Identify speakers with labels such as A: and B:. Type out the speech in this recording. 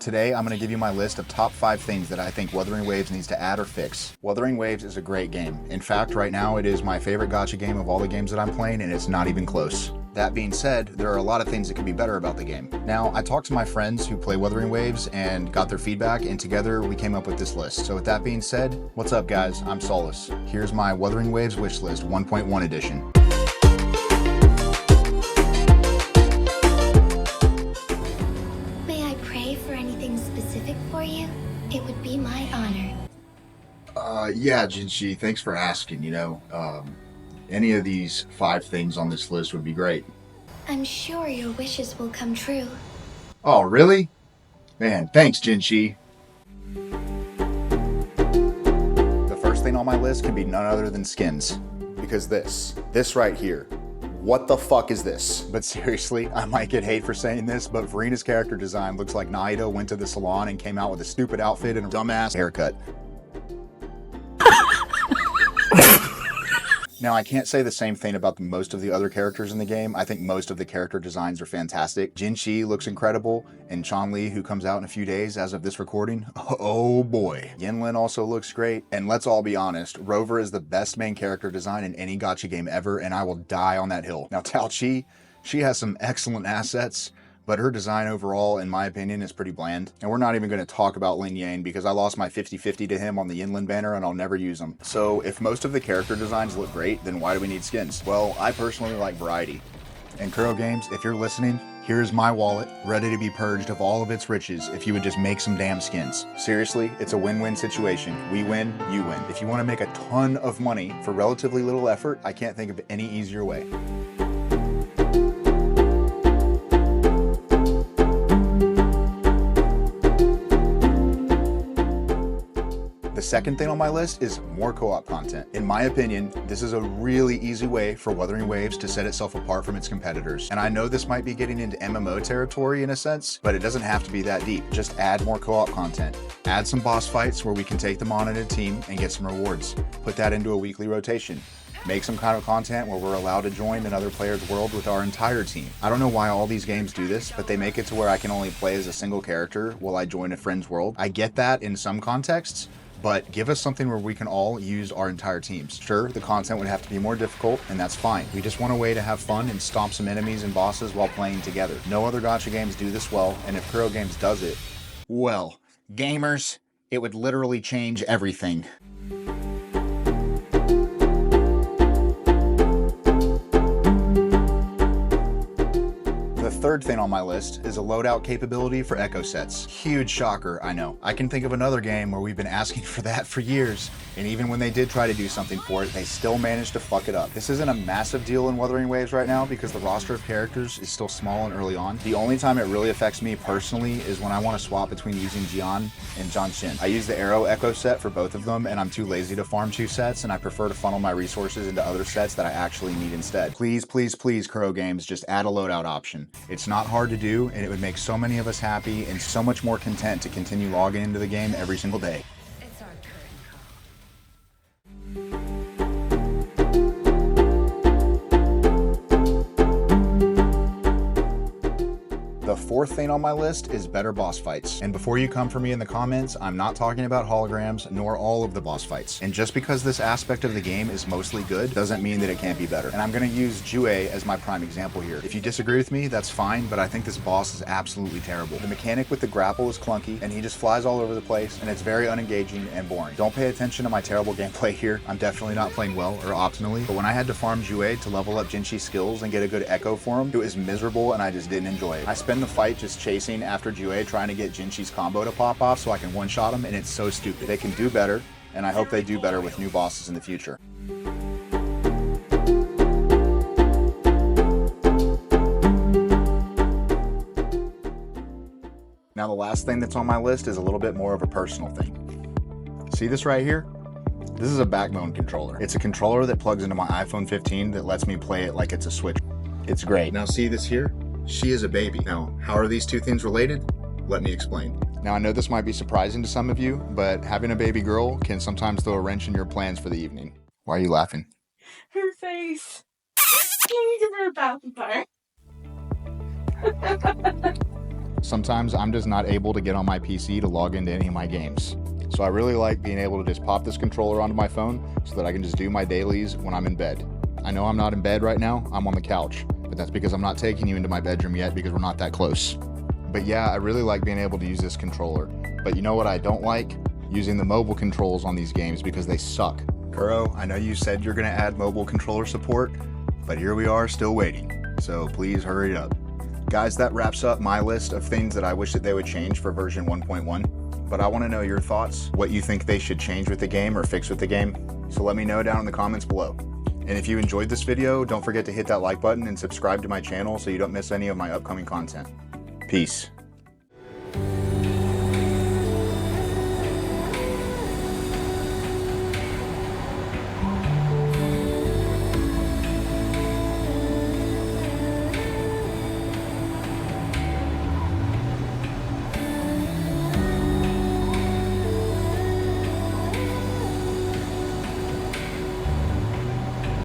A: Today, I'm going to give you my list of top 5 things that I think Wuthering Waves needs to add or fix. Wuthering Waves is a great game. In fact, right now it is my favorite gacha game of all the games that I'm playing, and it's not even close. That being said, there are a lot of things that could be better about the game. Now, I talked to my friends who play Wuthering Waves and got their feedback, and together we came up with this list. So with that being said, what's up guys? I'm Solace. Here's my Wuthering Waves wishlist 1.1 edition.
B: May I pray for anything specific for you? It would be my honor.
A: Yeah, Jinshi, thanks for asking, any of these 5 things on this list would be great.
B: I'm sure your wishes will come true.
A: Oh, really? Man, thanks, Jinshi. The first thing on my list can be none other than skins. Because this right here, what the fuck is this? But seriously, I might get hate for saying this, but Verina's character design looks like Naito went to the salon and came out with a stupid outfit and a dumbass haircut. Now, I can't say the same thing about most of the other characters in the game. I think most of the character designs are fantastic. Jinshi looks incredible, and Chun-Li, who comes out in a few days as of this recording, oh boy. Yinlin also looks great, and let's all be honest, Rover is the best main character design in any gacha game ever, and I will die on that hill. Now, Tao Chi, she has some excellent assets, but her design overall, in my opinion, is pretty bland. And we're not even going to talk about Lin Yang because I lost my 50-50 to him on the Yinlin banner and I'll never use him. So if most of the character designs look great, then why do we need skins? Well, I personally like variety. And Kuro Games, if you're listening, here's my wallet, ready to be purged of all of its riches if you would just make some damn skins. Seriously, it's a win-win situation. We win, you win. If you want to make a ton of money for relatively little effort, I can't think of any easier way. The second thing on my list is more co-op content. In my opinion, this is a really easy way for Wuthering Waves to set itself apart from its competitors. And I know this might be getting into MMO territory in a sense, but it doesn't have to be that deep. Just add more co-op content. Add some boss fights where we can take them on in a team and get some rewards. Put that into a weekly rotation. Make some kind of content where we're allowed to join another player's world with our entire team. I don't know why all these games do this, but they make it to where I can only play as a single character while I join a friend's world. I get that in some contexts, but give us something where we can all use our entire teams. Sure, the content would have to be more difficult, and that's fine. We just want a way to have fun and stomp some enemies and bosses while playing together. No other gacha games do this well, and if Kuro Games does it, well, gamers, it would literally change everything. The third thing on my list is a loadout capability for echo sets. Huge shocker, I know. I can think of another game where we've been asking for that for years, and even when they did try to do something for it, they still managed to fuck it up. This isn't a massive deal in Wuthering Waves right now because the roster of characters is still small and early on. The only time it really affects me personally is when I want to swap between using Jian and Janshin. I use the Arrow Echo set for both of them, and I'm too lazy to farm 2 sets, and I prefer to funnel my resources into other sets that I actually need instead. Please, please, please, Kuro Games, just add a loadout option. It's not hard to do, and it would make so many of us happy and so much more content to continue logging into the game every single day.
B: It's our turn.
A: The fourth thing on my list is better boss fights. And before you come for me in the comments, I'm not talking about holograms nor all of the boss fights. And just because this aspect of the game is mostly good doesn't mean that it can't be better. And I'm going to use WuWa as my prime example here. If you disagree with me, that's fine, but I think this boss is absolutely terrible. The mechanic with the grapple is clunky, and he just flies all over the place, and it's very unengaging and boring. Don't pay attention to my terrible gameplay here. I'm definitely not playing well or optimally, but when I had to farm WuWa to level up Jinshi's skills and get a good echo for him, it was miserable and I just didn't enjoy it. I spend the fight just chasing after WuWa trying to get Jinshi's combo to pop off so I can one-shot him, and it's so stupid. They can do better, and I hope they do better with new bosses in the future. Now the last thing that's on my list is a little bit more of a personal thing. See this right here? This is a backbone controller. It's a controller that plugs into my iPhone 15 that lets me play it like it's a Switch. It's great. Now see this here? She is a baby. Now, how are these two things related? Let me explain. Now, I know this might be surprising to some of you, but having a baby girl can sometimes throw a wrench in your plans for the evening. Why are you laughing?
C: Her face. Can you give her a bath bar?
A: sometimes I'm just not able to get on my PC to log into any of my games. So I really like being able to just pop this controller onto my phone so that I can just do my dailies when I'm in bed. I know I'm not in bed right now, I'm on the couch, but that's because I'm not taking you into my bedroom yet because we're not that close. But yeah, I really like being able to use this controller. But you know what I don't like? Using the mobile controls on these games because they suck. Kuro, I know you said you're gonna add mobile controller support, but here we are still waiting. So please hurry it up. Guys, that wraps up my list of things that I wish that they would change for version 1.1. But I want to know your thoughts, what you think they should change with the game or fix with the game. So let me know down in the comments below. And if you enjoyed this video, don't forget to hit that like button and subscribe to my channel so you don't miss any of my upcoming content. Peace.